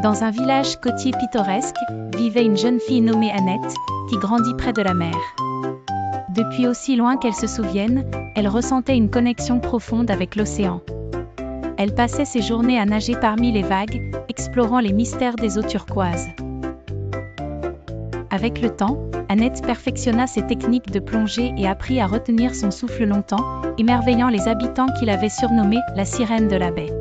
Dans un village côtier pittoresque, vivait une jeune fille nommée Annette, qui grandit près de la mer. Depuis aussi loin qu'elle se souvienne, elle ressentait une connexion profonde avec l'océan. Elle passait ses journées à nager parmi les vagues, explorant les mystères des eaux turquoises. Avec le temps, Annette perfectionna ses techniques de plongée et apprit à retenir son souffle longtemps, émerveillant les habitants qui l'avaient surnommée la sirène de la baie.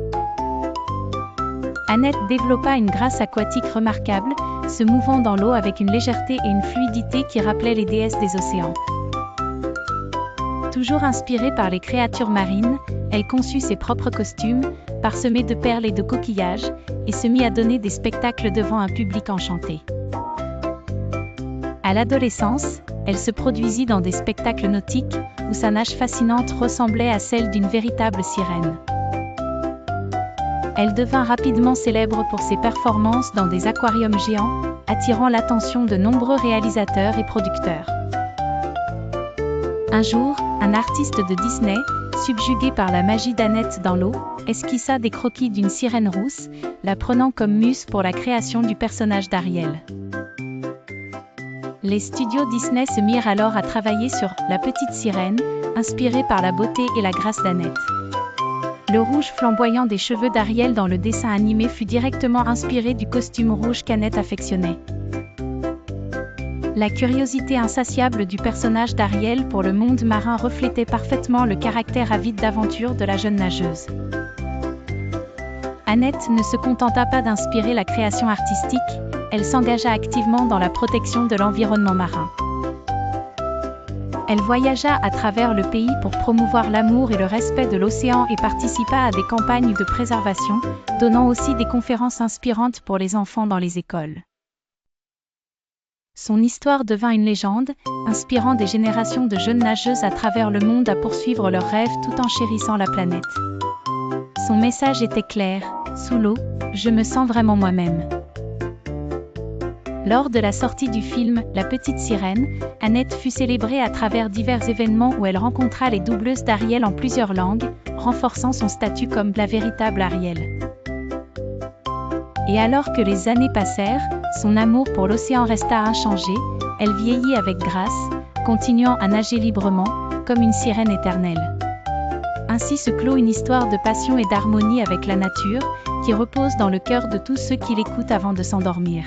Annette développa une grâce aquatique remarquable, se mouvant dans l'eau avec une légèreté et une fluidité qui rappelaient les déesses des océans. Toujours inspirée par les créatures marines, elle conçut ses propres costumes, parsemés de perles et de coquillages, et se mit à donner des spectacles devant un public enchanté. À l'adolescence, elle se produisit dans des spectacles nautiques, où sa nage fascinante ressemblait à celle d'une véritable sirène. Elle devint rapidement célèbre pour ses performances dans des aquariums géants, attirant l'attention de nombreux réalisateurs et producteurs. Un jour, un artiste de Disney, subjugué par la magie d'Annette dans l'eau, esquissa des croquis d'une sirène rousse, la prenant comme muse pour la création du personnage d'Ariel. Les studios Disney se mirent alors à travailler sur « La petite sirène », inspirée par la beauté et la grâce d'Annette. Le rouge flamboyant des cheveux d'Ariel dans le dessin animé fut directement inspiré du costume rouge qu'Annette affectionnait. La curiosité insatiable du personnage d'Ariel pour le monde marin reflétait parfaitement le caractère avide d'aventure de la jeune nageuse. Annette ne se contenta pas d'inspirer la création artistique, elle s'engagea activement dans la protection de l'environnement marin. Elle voyagea à travers le pays pour promouvoir l'amour et le respect de l'océan et participa à des campagnes de préservation, donnant aussi des conférences inspirantes pour les enfants dans les écoles. Son histoire devint une légende, inspirant des générations de jeunes nageuses à travers le monde à poursuivre leurs rêves tout en chérissant la planète. Son message était clair, sous l'eau, je me sens vraiment moi-même. Lors de la sortie du film « La petite sirène », Annette fut célébrée à travers divers événements où elle rencontra les doubleuses d'Ariel en plusieurs langues, renforçant son statut comme la véritable Ariel. Et alors que les années passèrent, son amour pour l'océan resta inchangé, elle vieillit avec grâce, continuant à nager librement, comme une sirène éternelle. Ainsi se clôt une histoire de passion et d'harmonie avec la nature, qui repose dans le cœur de tous ceux qui l'écoutent avant de s'endormir.